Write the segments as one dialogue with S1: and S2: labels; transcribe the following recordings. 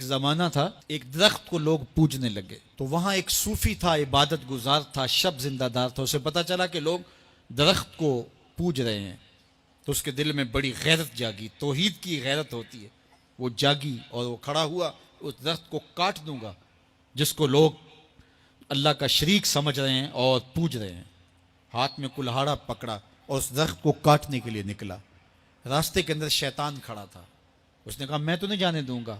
S1: زمانہ تھا ایک درخت کو لوگ پوجنے لگے، تو وہاں ایک صوفی تھا، عبادت گزار تھا، شب زندہ دار تھا. اسے پتا چلا کہ لوگ درخت کو پوج رہے ہیں، تو اس کے دل میں بڑی غیرت جاگی. توحید کی غیرت ہوتی ہے، وہ جاگی اور وہ کھڑا ہوا، اس درخت کو کاٹ دوں گا جس کو لوگ اللہ کا شریک سمجھ رہے ہیں اور پوج رہے ہیں. ہاتھ میں کلہاڑا پکڑا اور اس درخت کو کاٹنے کے لیے نکلا. راستے کے اندر شیطان کھڑا تھا. اس نے کہا میں تو نہیں جانے دوں گا،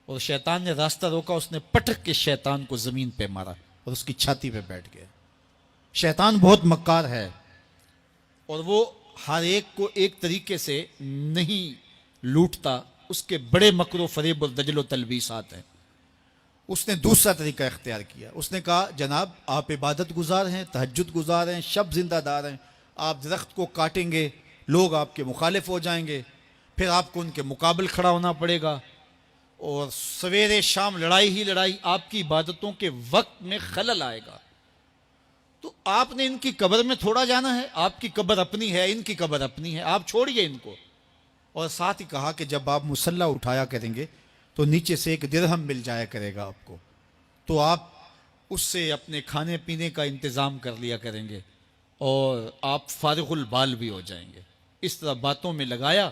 S1: اور شیطان نے راستہ روکا. اس نے پٹک کے شیطان کو زمین پہ مارا اور اس کی چھاتی پہ بیٹھ گیا. شیطان بہت مکار ہے اور وہ ہر ایک کو ایک طریقے سے نہیں لوٹتا، اس کے بڑے مکر و فریب اور دجل و تلبیسات ہیں. اس نے دوسرا طریقہ اختیار کیا. اس نے کہا جناب آپ عبادت گزار ہیں، تہجد گزار ہیں، شب زندہ دار ہیں، آپ درخت کو کاٹیں گے، لوگ آپ کے مخالف ہو جائیں گے، پھر آپ کو ان کے مقابل کھڑا ہونا پڑے گا، اور سویرے شام لڑائی ہی لڑائی، آپ کی عبادتوں کے وقت میں خلل آئے گا. تو آپ نے ان کی قبر میں تھوڑا جانا ہے، آپ کی قبر اپنی ہے، ان کی قبر اپنی ہے، آپ چھوڑیے ان کو. اور ساتھ ہی کہا کہ جب آپ مصلی اٹھایا کریں گے تو نیچے سے ایک درہم مل جایا کرے گا آپ کو، تو آپ اس سے اپنے کھانے پینے کا انتظام کر لیا کریں گے اور آپ فارغ البال بھی ہو جائیں گے. اس طرح باتوں میں لگایا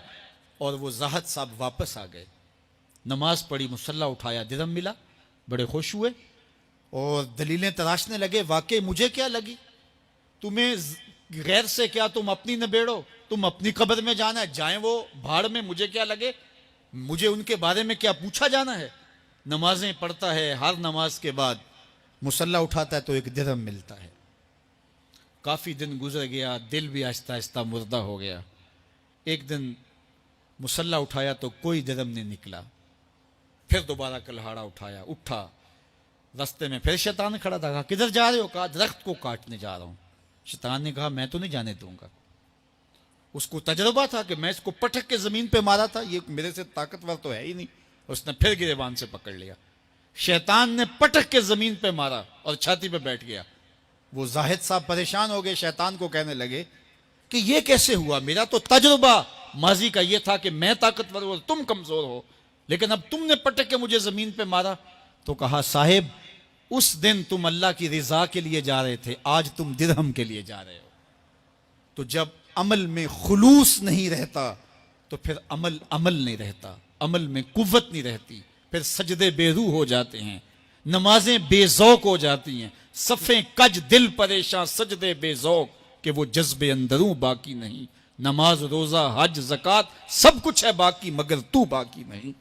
S1: اور وہ زاہد صاحب واپس آ گئے. نماز پڑھی، مصلی اٹھایا، درہم ملا، بڑے خوش ہوئے اور دلیلیں تراشنے لگے. واقعی مجھے کیا لگی، تمہیں غیر سے کیا، تم اپنی نبیڑو، تم اپنی قبر میں جانا ہے، جائیں وہ بھاڑ میں، مجھے کیا لگے، مجھے ان کے بارے میں کیا پوچھا جانا ہے. نمازیں پڑھتا ہے، ہر نماز کے بعد مصلی اٹھاتا ہے تو ایک درہم ملتا ہے. کافی دن گزر گیا، دل بھی آہستہ آہستہ مردہ ہو گیا. ایک دن مصلی اٹھایا تو کوئی درہم نہیں نکلا. پھر دوبارہ کلہاڑا اٹھایا، اٹھا، رستے میں پھر شیطان کھڑا تھا. کہا کدھر جا رہے ہو؟ کہا درخت کو کاٹنے جا رہا ہوں. شیطان نے کہا میں تو نہیں جانے دوں گا. اس کو تجربہ تھا کہ میں اس کو پٹک کے زمین پہ مارا تھا، یہ میرے سے طاقتور تو ہے ہی نہیں. اس نے پھر گریبان سے پکڑ لیا. شیطان نے پٹک کے زمین پہ مارا اور چھاتی پہ بیٹھ گیا. وہ زاہد صاحب پریشان ہو گئے، شیطان کو کہنے لگے کہ یہ کیسے ہوا، میرا تو تجربہ ماضی کا یہ تھا کہ میں طاقتور ہوں، تم کمزور ہو، لیکن اب تم نے پٹک کے مجھے زمین پہ مارا. تو کہا صاحب اس دن تم اللہ کی رضا کے لیے جا رہے تھے، آج تم درہم کے لیے جا رہے ہو. تو جب عمل میں خلوص نہیں رہتا تو پھر عمل نہیں رہتا، عمل میں قوت نہیں رہتی، پھر سجدے بے روح ہو جاتے ہیں، نمازیں بے ذوق ہو جاتی ہیں، صفیں کج دل پریشاں، سجدے بے ذوق کہ وہ جذبے اندروں باقی نہیں. نماز، روزہ، حج، زکوٰۃ سب کچھ ہے باقی مگر تو باقی نہیں.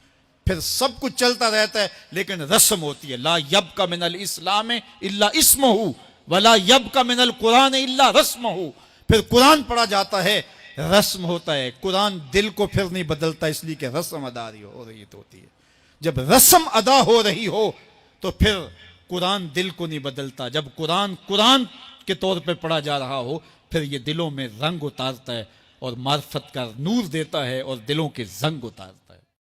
S1: پھر سب کچھ چلتا رہتا ہے لیکن رسم ہوتی ہے. لا یبقى من الاسلام الا اسمہ ولا یبقى من القرآن الا رسمہ. پھر قرآن پڑھا جاتا ہے، رسم ہوتا ہے. قرآن دل کو پھر نہیں بدلتا، اس لیے کہ رسم ادا ہو رہی ہوتی ہے. جب رسم ادا ہو رہی ہو تو پھر قرآن دل کو نہیں بدلتا. جب قرآن کے طور پہ پڑھا جا رہا ہو پھر یہ دلوں میں رنگ اتارتا ہے اور معرفت کا نور دیتا ہے اور دلوں کے زنگ اتارتا ہے.